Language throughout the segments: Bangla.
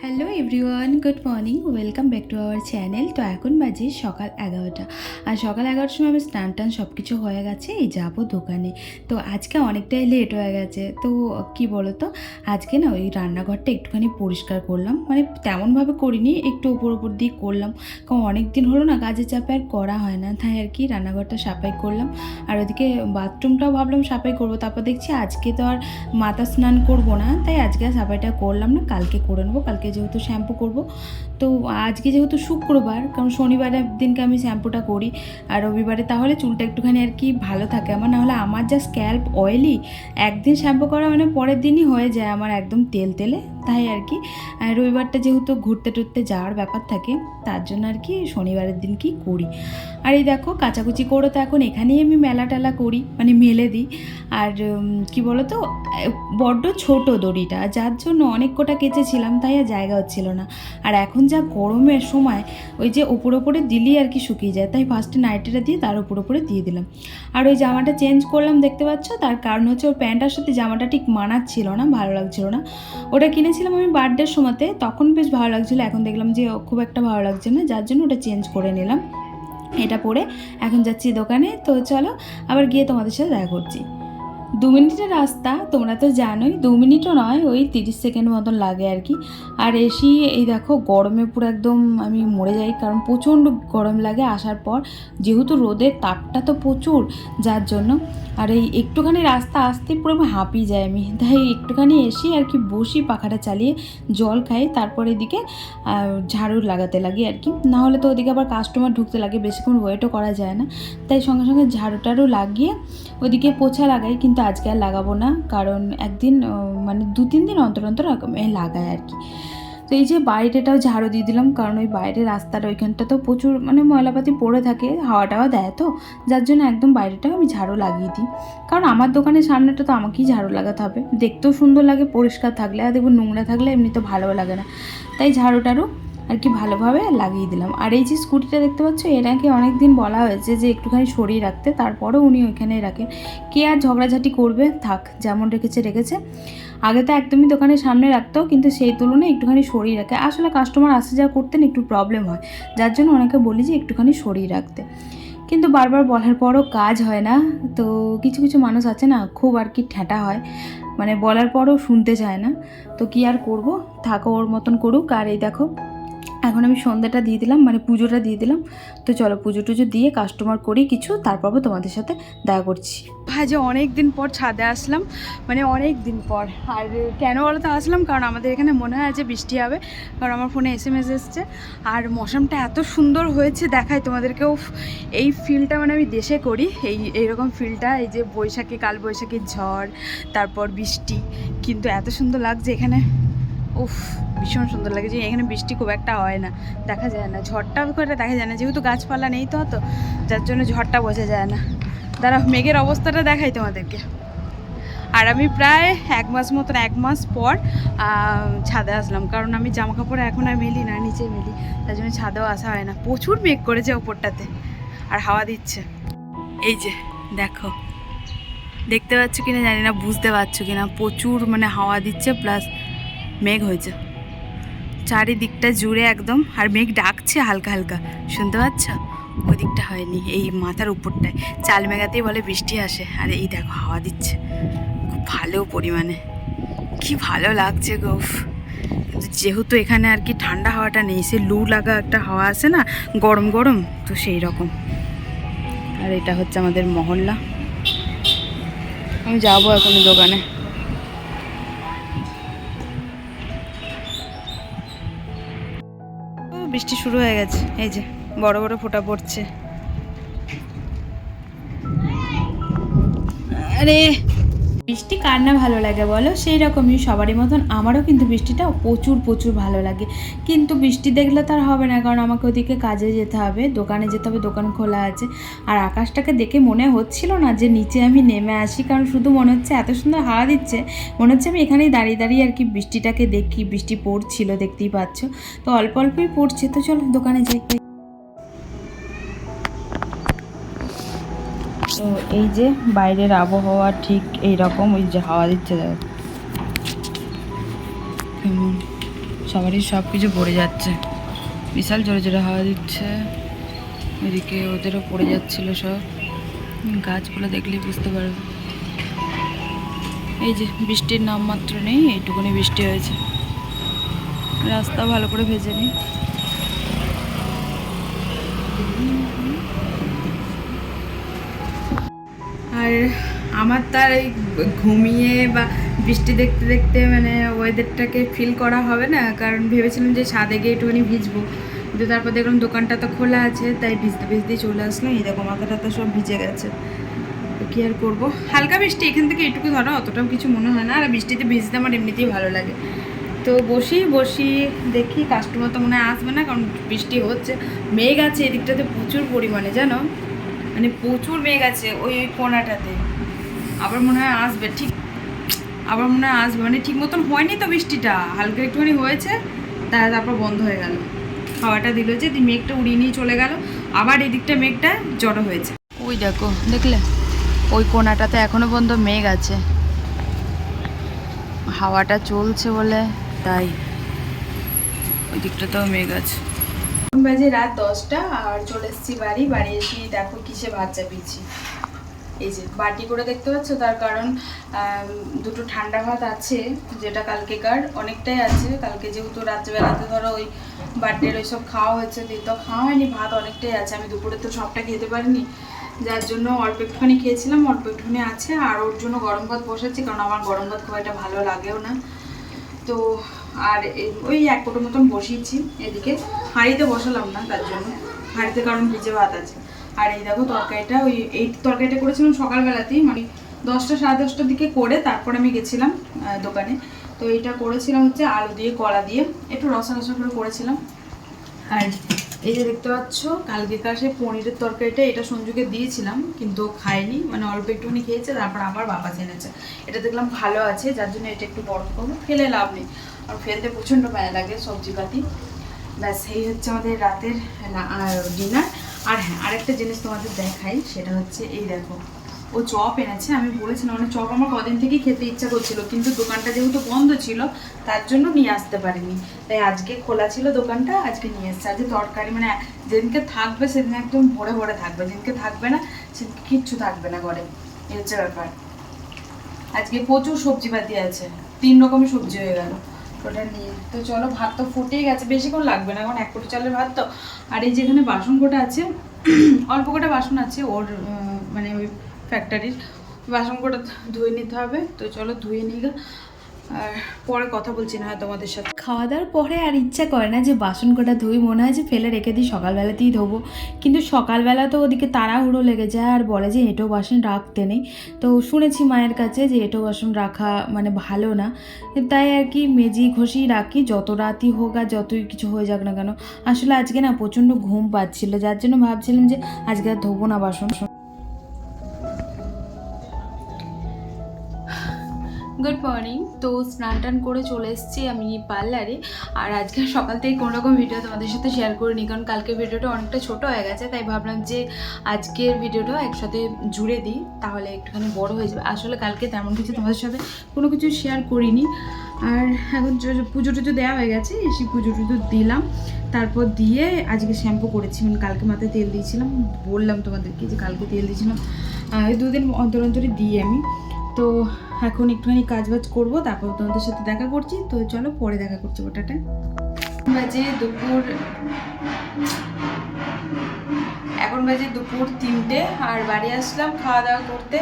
Hello everyone, good morning, welcome back to our channel. তো এখন বাজে সকাল 11টা, আর সকাল 11টার সময় আমি স্নান টান সব কিছু হয়ে গেছে, এই যাবো দোকানে। তো আজকে অনেকটাই লেট হয়ে গেছে। তো কি বলো তো, আজকে না ওই রান্নাঘরটা একটুখানি পরিষ্কার করলাম, মানে তেমনভাবে করিনি, একটু উপর দিয়ে করলাম, কারণ অনেক দিন হলো না কাজের চাপে আর করা হয় না, তাই আর কি রান্নাঘরটা সাফাই করলাম। আর ওদিকে বাথরুমটাও ভাবলাম সাফাই করবো, তারপর দেখছি আজকে তো আর মাথা স্নান করবো না, তাই আজকে আর সাফাইটা করলাম না, কালকে করে নেবো। কালকে যেহেতু শ্যাম্পু করব, তো আজকে যেহেতু শুক্রবার, কারণ শনিবারের দিনকে আমি শ্যাম্পুটা করি, আর রবিবারে তাহলে চুলটা একটুখানি আর কি ভালো থাকে আমার। নাহলে আমার যা স্ক্যাল্প অয়েলি, একদিন শ্যাম্পু করা মানে পরের দিনই হয়ে যায় আমার একদম তেল তেলে। তাই আর কি রবিবারটা যেহেতু ঘুরতে টুরতে যাওয়ার ব্যাপার থাকে, তার জন্য আর কি শনিবারের দিন কি করি। আর এই দেখো কাচাকুচি করে তো এখন এখানেই আমি মেলা টেলা করি, মানে মেলে দিই। আর কি বলো তো, বড্ড ছোট দড়িটা, যার জন্য অনেক কটা কেচেছিলাম, তাই আর জায়গা হচ্ছিল না। আর এখন যা গরমের সময়, ওই যে ওপরে দিলেই আর কি শুকিয়ে যায়, তাই ফার্স্টে নাইটিটা দিয়ে তার উপরে দিয়ে দিলাম। আর ওই জামাটা চেঞ্জ করলাম দেখতে পাচ্ছ, তার কারণ হচ্ছে ওর প্যান্টার সাথে জামাটা ঠিক মানাচ্ছিল না, ভালো লাগছিল না। ওটা কিনেছিলাম আমি বার্থডের সময়তে, তখন বেশ ভালো লাগছিলো, এখন দেখলাম যে খুব একটা ভালো লাগছে না, যার জন্য ওটা চেঞ্জ করে নিলাম। এটা পরে এখন যাচ্ছি দোকানে। তো চলো আবার গিয়ে তোমাদের সাথে দেখা করছি। 2 মিনিটের রাস্তা, তোমরা তো জানোই, 2 মিনিটও নয়, ওই 30 সেকেন্ড মতন লাগে আর কি। আর এসি এই দেখো গরমে পুরো একদম আমি মরে যাই, কারণ প্রচণ্ড গরম লাগে আসার পর, যেহেতু রোদের তাপটা তো প্রচুর, যার জন্য। আর এই একটুখানি রাস্তা আসতে পুরো হাঁপিয়ে যায় আমি, তাই একটুখানি এসি আর কি বসি, পাখাটা চালিয়ে জল খাই, তারপর এদিকে ঝাড়ু লাগাতে লাগে আর কি। নাহলে তো ওদিকে আবার কাস্টমার ঢুকতে লাগে, বেশিক্ষণ ওয়েটও করা যায় না, তাই সঙ্গে সঙ্গে ঝাড়ু টাড়ু লাগিয়ে ওদিকে পোছা লাগাই। কিন্তু আজকে আর লাগাবো না, কারণ একদিন মানে 2-3 দিন অন্তর অন্তর লাগায় আর কি। তো এই যে বাইরেটাও ঝাড়ু দিয়ে দিলাম, কারণ ওই বাইরের রাস্তার ওইখানটা তো প্রচুর মানে ময়লাপাতি পড়ে থাকে, হাওয়া টাওয়া দেয়, তো যার জন্য একদম বাইরেটাও আমি ঝাড়ু লাগিয়ে দিই। কারণ আমার দোকানের সামনেটা তো আমাকেই ঝাড়ু লাগাতে হবে, দেখতেও সুন্দর লাগে পরিষ্কার থাকলে, আর দেখবো নোংরা থাকলে এমনি তো ভালো লাগে না, তাই ঝাড়ু টাড়ু আর কি ভালোভাবে লাগিয়ে দিলাম। আর এই যে স্কুটিটা দেখতে পাচ্ছ, এটাকে অনেক দিন বলা হয়েছে যে একটুখানি সরিয়ে রাখতে, তারপরেও উনি ওইখানেই রাখেন। কে আর ঝগড়াঝাটি করবে, থাক যেমন রেখেছে। আগে তো একদমই দোকানের সামনে রাখতো, কিন্তু সেই তুলনায় একটুখানি সরিয়ে রাখে, আসলে কাস্টমার আসা যাওয়া করতেন একটু প্রবলেম হয়, যার জন্য অনেকে বলি যে একটুখানি সরিয়ে রাখতে। কিন্তু বারবার বলার পরও কাজ হয় না। তো কিছু কিছু মানুষ আছে না, খুব আর কি ঠ্যাঁটা হয়, মানে বলার পরও শুনতে চায় না। তো কি আর করব, থাকো ওর মতন করুক। আর এই দেখো এখন আমি সন্ধ্যাটা দিয়ে দিলাম, মানে পুজোটা দিয়ে দিলাম। তো চলো পুজো টুজো দিয়ে কাস্টমার করি কিছু, তারপর তোমাদের সাথে দেখা করছি। আজ অনেক দিন পর ছাদে আসলাম, মানে অনেক দিন পর। আর কেন বলো তো আসলাম, কারণ আমাদের এখানে মনে হয় যে বৃষ্টি হবে, কারণ আমার ফোনে SMS এসছে। আর মৌসুমটা এত সুন্দর হয়েছে, দেখাই তোমাদেরকেও। এই ফিলটা মানে আমি দেশে করি, এইরকম ফিলটা, এই যে বৈশাখী, কাল বৈশাখীর ঝড়, তারপর বৃষ্টি, কিন্তু এত সুন্দর লাগছে এখানে। উফ, ভীষণ সুন্দর লাগে। যে এখানে বৃষ্টি খুব একটা হয় না, দেখা যায় না, ঝড়টা খুব একটা দেখা যায় না, যেহেতু গাছপালা নেই তো, যার জন্য ঝড়টা বোঝা যায় না। দাঁড়া মেঘের অবস্থাটা দেখাই তোমাদেরকে। আর আমি প্রায় 1 মাস পর ছাদে আসলাম, কারণ আমি জামা কাপড় এখন আর মেলি না, নিচে মেলি, তার জন্য ছাদেও আসা হয় না। প্রচুর মেঘ করেছে ওপরটাতে, আর হাওয়া দিচ্ছে। এই যে দেখো, দেখতে পাচ্ছ কিনা জানি না, বুঝতে পারছো কিনা, প্রচুর মানে হাওয়া দিচ্ছে, প্লাস মেঘ হয়েছে চারিদিকটা জুড়ে একদম। আর মেঘ ডাকছে হালকা হালকা, শুনতে পাচ্ছ? ওই দিকটা হয়নি, এই মাথার উপরটায় চাল মেঘাতেই বলে বৃষ্টি আসে। আর এই দেখো হাওয়া দিচ্ছে খুব ভালো পরিমাণে, কি ভালো লাগছে গো। কিন্তু যেহেতু এখানে আর কি ঠান্ডা হাওয়াটা নেই, সে লু লাগা একটা হাওয়া আসে না, গরম গরম, তো সেই রকম। আর এটা হচ্ছে আমাদের মহল্লা। আমি যাবো এখন দোকানে। বৃষ্টি শুরু হয়ে গেছে, এই যে বড় বড় ফোঁটা পড়ছে। আরে বৃষ্টি কার না ভালো লাগে বলো, সেই রকমই সবারই মতন আমারও কিন্তু বৃষ্টিটা প্রচুর ভালো লাগে। কিন্তু বৃষ্টি দেখলে তার হবে না, কারণ আমাকে ওদিকে কাজে যেতে হবে, দোকানে যেতে হবে, দোকান খোলা আছে। আর আকাশটাকে দেখে মনে হচ্ছিল না যে নিচে আমি নেমে আসি, কারণ শুধু মনে হচ্ছে এত সুন্দর হাওয়া দিচ্ছে, মনে হচ্ছে আমি এখানেই দাঁড়িয়ে আর কি বৃষ্টিটাকে দেখি। বৃষ্টি পড়ছিল দেখতেই পাচ্ছ, তো অল্প অল্পই পড়ছে। তো চলো দোকানে যাই। তো এই যে বাইরের আবহাওয়া ঠিক এইরকম, ওই যে হাওয়া দিচ্ছে দেখো কেমন সবারই সব কিছু পড়ে যাচ্ছে, বিশাল জোরে জোরে হাওয়া দিচ্ছে। এদিকে ওদেরও পড়ে যাচ্ছিল সব, গাছগুলো দেখলেই বুঝতে পারবে। এই যে বৃষ্টির নামমাত্র নেই, এইটুকুনি বৃষ্টি হয়েছে, রাস্তা ভালো করে ভেজে নি। আর আমার তার এই ঘুমিয়ে বা বৃষ্টি দেখতে দেখতে মানে ওয়েদারটাকে ফিল করা হবে না, কারণ ভেবেছিলাম যে ছাদে গিয়ে একটুখানি ভিজবো, কিন্তু তারপর দেখলাম দোকানটা তো খোলা আছে, তাই ভিজতে ভিজতেই চলে আসলাম। এই দেখো মাথা টাথা সব ভিজে গেছে, কি আর করবো। হালকা বৃষ্টি এখান থেকে এইটুকু ধরো, অতটাও কিছু মনে হয় না। আর বৃষ্টিতে ভিজতে আমার এমনিতেই ভালো লাগে। তো বসি দেখি, কাস্টমার তো মনে হয় আসবে না, কারণ বৃষ্টি হচ্ছে, মেঘ আছে এদিকটাতে প্রচুর পরিমাণে, জানো মানে প্রচুর মেঘ আছে ওই ওই কোনাটাতে। আবার মনে হয় আসবে, ঠিক আবার মনে হয় আসবে, মানে ঠিক মতন হয়নি তো বৃষ্টিটা, হালকা একটুখানি হয়েছে, তারপর বন্ধ হয়ে গেল। হাওয়াটা দিল যে মেঘটা উড়িয়ে নিয়ে চলে গেল, আবার এদিকটা মেঘটা জড়ো হয়েছে। ওই দেখো, দেখলে ওই কোনাটাতে এখনো পর্যন্ত মেঘ আছে, হাওয়াটা চলছে বলে তাই ওই দিকটাতেও মেঘ আছে। বাজে রাত 10টা, আর চলে এসেছি বাড়ি এসে দেখো কিসে ভাত চাপিয়েছি। এই যে বাটি করে দেখতে পাচ্ছ, তার কারণ দুটো ঠান্ডা ভাত আছে, যেটা কালকেকার অনেকটাই আছে। কালকে যেহেতু রাত্রেবেলাতে ধরো ওই বার্থডের ওই সব খাওয়া হয়েছে, তো খাওয়া হয়নি, ভাত অনেকটাই আছে। আমি দুপুরে তো সবটা খেতে পারিনি, যার জন্য অল্প একটুখানি খেয়েছিলাম, অল্প একটুখানি আছে। আর ওর জন্য গরম ভাত বসাচ্ছি, কারণ আমার গরম ভাত খুব একটা ভালো লাগেও না। তো আর ওই এক কোটো মতন বসিয়েছি, এদিকে হাঁড়িতে বসালাম না, তার জন্য হাঁড়িতে কারণ ভিজে ভাত আছে। আর এই দেখো তরকারিটা, এই তরকারিটা করেছিলাম সকালবেলাতেই, মানে 10টা সাড়ে 10টার দিকে করে তারপর আমি গেছিলাম দোকানে। তো এইটা করেছিলাম হচ্ছে আলু দিয়ে কলা দিয়ে, একটু রসা রসা করে করেছিলাম। আর এই যে দেখতে পাচ্ছ কালকেকার সেই পনিরের তরকারিটা, এটা সঞ্জুকে দিয়েছিলাম কিন্তু খায়নি, মানে অল্প একটুখানি খেয়েছে, তারপর আবার বাবা জেনেছে। এটা দেখলাম ভালো আছে, যার জন্য এটা একটু বরফ করবো, ফেলে লাভ নেই, আর ফেলতে প্রচণ্ড মায়া লাগে সবজিপাতি। ব্যাস এই হচ্ছে আমাদের রাতের ডিনার। আর হ্যাঁ, আরেকটা জিনিস তোমাদের দেখাই, সেটা হচ্ছে এই দেখো, ও চপ এনেছে। আমি বলেছিলাম মানে চপ আমার কদিন থেকেই খেতে ইচ্ছা করছিল, কিন্তু দোকানটা যেহেতু বন্ধ ছিল তার জন্য নিয়ে আসতে পারিনি, তাই আজকে খোলা ছিল দোকানটা, আজকে নিয়ে এসছে। আজকে তরকারি মানে যেদিনকে থাকবে সেদিন একদম ভরে ভরে থাকবে, যেদিনকে থাকবে না সেদিনকে কিচ্ছু থাকবে না ঘরে, এই হচ্ছে ব্যাপার। আজকে প্রচুর সবজিপাতি আছে, 3 রকমের সবজি হয়ে গেল ওটা নিয়ে। তো চলো, ভাত তো ফুটেই গেছে, বেশিক্ষণ লাগবে না, এখন 1 কোটি চালের ভাত তো। আর এই যেখানে বাসন কোটা আছে, অল্প কটা বাসন আছে ওর, মানে ওই ফ্যাক্টরির বাসন কোটা ধুয়ে নিতে হবে। তো চলো ধুয়ে নিই, আর পরে কথা বলছি না হয় তোমাদের সাথে। খাওয়া দাওয়ার পরে আর ইচ্ছা করে না যে বাসন কোটা ধুই, মনে হয় যে ফেলে রেখে দিই, সকালবেলাতেই ধোবো। কিন্তু সকালবেলা তো ওদিকে তাড়াহুড়ো লেগে যায়, আর বলে যে এঁটো বাসন রাখতে নেই। তো শুনেছি মায়ের কাছে যে এঁটো বাসন রাখা মানে ভালো না, তাই আর কি মেজি ঘষি রাখি, যত রাতই হোক আর যতই কিছু হয়ে যাক না কেন। আসলে আজকে না প্রচণ্ড ঘুম পাচ্ছিল, যার জন্য ভাবছিলাম যে আজকে আর ধোবো না বাসন। Good morning. তো স্নান টান করে চলে এসেছি আমি পার্লারে। আর আজকে সকাল থেকে কোনো রকম ভিডিও তোমাদের সাথে শেয়ার করিনি, কারণ কালকের ভিডিওটা অনেকটা ছোট হয়ে গেছে, তাই ভাবলাম যে আজকের ভিডিওটা একসাথে জুড়ে দিই, তাহলে একটুখানি বড় হয়ে যাবে। আসলে কালকে তেমন কিছু তোমাদের সাথে কোনো কিছু শেয়ার করিনি। আর এখন পুজো টুজো দেওয়া হয়ে গেছে, এসে পুজো টুজো দিলাম, তারপর দিয়ে আজকে শ্যাম্পু করেছি, মানে কালকে মাথায় তেল দিয়েছিলাম, বললাম তোমাদেরকে যে কালকে তেল দিয়েছিলাম, 2 দিন অন্তর অন্তরে দিই আমি। তো এখন একটুখানি কাজবাজ করবো, তারপর তোমাদের সাথে দেখা করছি। তো চলো পরে দেখা করছি, ওটাটা বাজে দুপুর, এখন বাজে দুপুর 3টে। আর বাড়ি আসলাম খাওয়া দাওয়া করতে।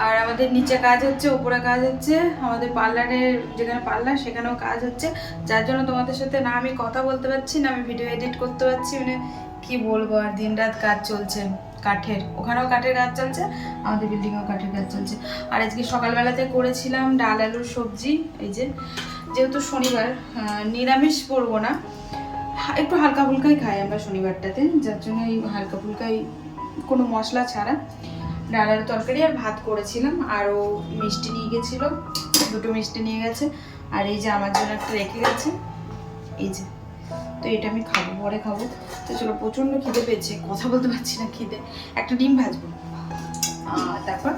আর আমাদের নিচে কাজ হচ্ছে, ওপরে কাজ হচ্ছে, আমাদের পার্লারের যেখানে পার্লার সেখানেও কাজ হচ্ছে, যার জন্য তোমাদের সাথে না আমি কথা বলতে পারছি, না আমি ভিডিও এডিট করতে পারছি, মানে কি বলবো। আর দিন রাত কাজ চলছে কাঠের, ওখানেও কাঠের কাজ চলছে, আমাদের বিল্ডিংয়েও কাঠের কাজ চলছে। আর আজকে সকালবেলাতে করেছিলাম ডাল আলুর সবজি। এই যে যেহেতু শনিবার নিরামিষ করবো না, একটু হালকা ফুলকাই খাই আমরা শনিবারটাতে, যার জন্য এই হালকা ফুলকাই কোনো মশলা ছাড়া ডাল আলুর তরকারি আর ভাত করেছিলাম। আর ও মিষ্টি নিয়ে গেছিলো, 2টো মিষ্টি নিয়ে গেছে। আর এই যে আমার জন্য একটা রেখে গেছে, এই যে, তো এটা আমি খাবো, পরে খাবো। তো চলো, প্রচণ্ড খিদে পেয়েছে, কথা বলতে পারছি না খিদে। একটা ডিম ভাজবো, তারপর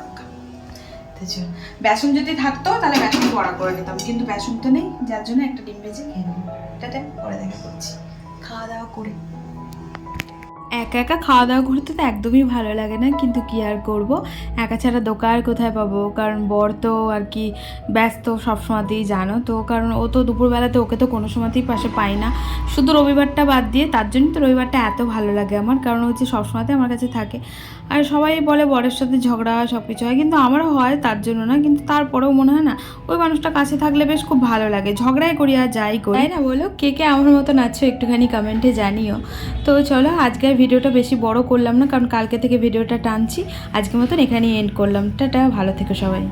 বেসন যদি থাকতো তাহলে বেসন বড়া করে নিতাম, কিন্তু বেসন তো নেই, যার জন্য একটা ডিম ভেজে খেয়ে নেবো। টাটা, পরে দেখা করছি খাওয়া দাওয়া করে। একা একা খাওয়া দাওয়া করতে তো একদমই ভালো লাগে না, কিন্তু কি আর করব, একা ছাড়া দোকান আর কোথায় পাবো, কারণ বর তো আর কি ব্যস্ত সবসময়তেই জানো তো, কারণ ও তো দুপুরবেলাতে ওকে তো কোনো সময়তেই পাশে পাই না, শুধু রবিবারটা বাদ দিয়ে। তার জন্য তো রবিবারটা এত ভালো লাগে আমার, কারণ হচ্ছে সবসময়তে আমার কাছে থাকে। আর সবাই বলে বরের সাথে ঝগড়া হয়, সব কিছু হয়, কিন্তু আমারও হয়, তার জন্য না, কিন্তু তারপরেও মনে হয় না ওই মানুষটা কাছে থাকলে বেশ খুব ভালো লাগে। ঝগড়াই করি আর যাই করি, তাই না বলো? কে কে আমার মতো নাচছো একটুখানি কমেন্টে জানিও। তো চলো, আজকের ভিডিওটা বেশি বড় করলাম না, কারণ কালকে থেকে ভিডিওটা টানছি। আজকের মতন এখানেই এন্ড করলাম। টাটা, ভালো থেকো সবাই।